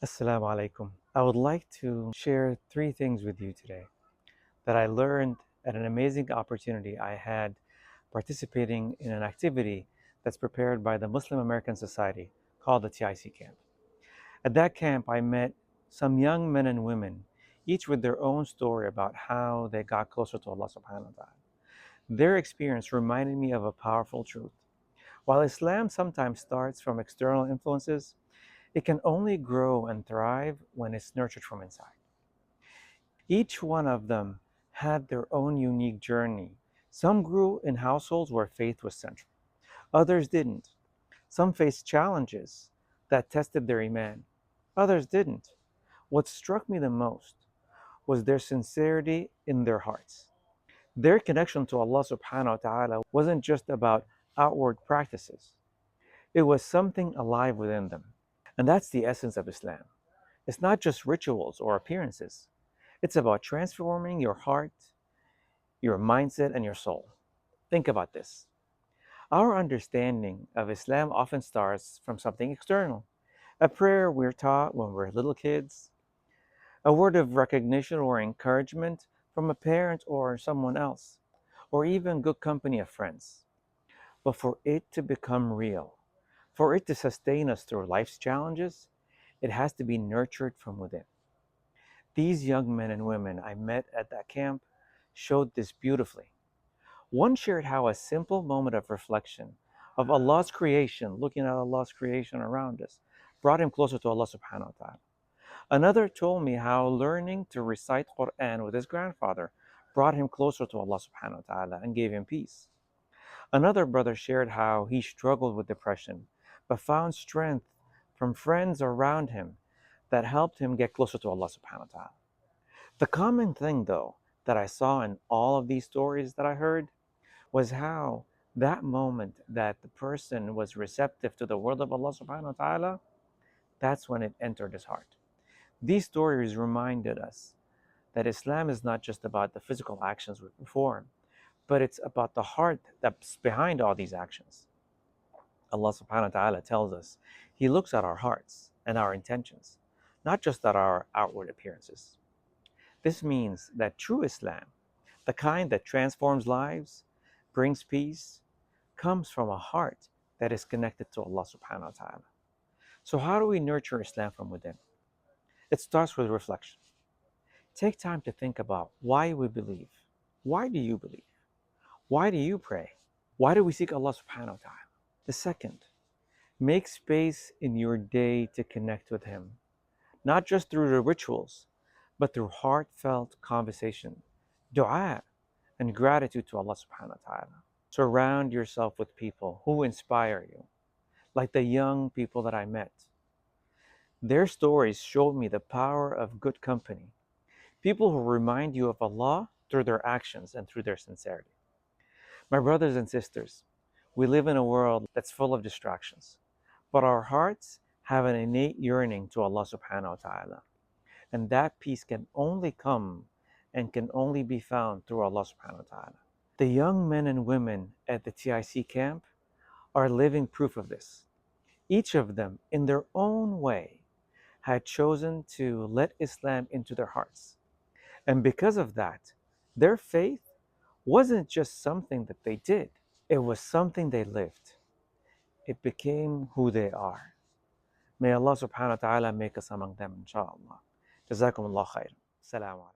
Assalamu alaikum. I would like to share three things with you today that I learned at an amazing opportunity I had participating in an activity that's prepared by the Muslim American Society called the TIC Camp. At that camp, I met some young men and women, each with their own story about how they got closer to Allah subhanahu wa ta'ala. Their experience reminded me of a powerful truth. While Islam sometimes starts from external influences, it can only grow and thrive when it's nurtured from inside. Each one of them had their own unique journey. Some grew in households where faith was central, others didn't. Some faced challenges that tested their iman, others didn't. What struck me the most was their sincerity in their hearts. Their connection to Allah subhanahu wa ta'ala wasn't just about outward practices, it was something alive within them. And that's the essence of Islam. It's not just rituals or appearances. It's about transforming your heart, your mindset, and your soul. Think about this. Our understanding of Islam often starts from something external. A prayer we're taught when we're little kids, a word of recognition or encouragement from a parent or someone else, or even good company of friends. But for it to become real, for it to sustain us through life's challenges, it has to be nurtured from within. These young men and women I met at that camp showed this beautifully. One shared how a simple moment of reflection of Allah's creation, looking at Allah's creation around us, brought him closer to Allah subhanahu wa ta'ala. Another told me how learning to recite Quran with his grandfather brought him closer to Allah subhanahu wa ta'ala and gave him peace. Another brother shared how he struggled with depression, but found strength from friends around him that helped him get closer to Allah subhanahu wa ta'ala. The common thing, though, that I saw in all of these stories that I heard was how that moment that the person was receptive to the word of Allah subhanahu wa ta'ala, that's when it entered his heart. These stories reminded us that Islam is not just about the physical actions we perform, but it's about the heart that's behind all these actions. Allah subhanahu wa ta'ala tells us He looks at our hearts and our intentions, not just at our outward appearances. This means that true Islam, the kind that transforms lives, brings peace, comes from a heart that is connected to Allah subhanahu wa ta'ala. So how do we nurture Islam from within? It starts with reflection. Take time to think about why we believe. Why do you believe? Why do you pray? Why do we seek Allah subhanahu wa ta'ala? The second, make space in your day to connect with Him, not just through the rituals, but through heartfelt conversation, dua, and gratitude to Allah subhanahu wa ta'ala. Surround yourself with people who inspire you, like the young people that I met. Their stories showed me the power of good company, people who remind you of Allah through their actions and through their sincerity. My brothers and sisters, we live in a world that's full of distractions, but our hearts have an innate yearning to Allah subhanahu wa ta'ala. And that peace can only come and can only be found through Allah subhanahu wa ta'ala. The young men and women at the TIC camp are living proof of this. Each of them, in their own way, had chosen to let Islam into their hearts. And because of that, their faith wasn't just something that they did, it was something they lived. It became who they are. May Allah subhanahu wa ta'ala make us among them, inshallah. Jazakum Allah khair. Salaam alaikum.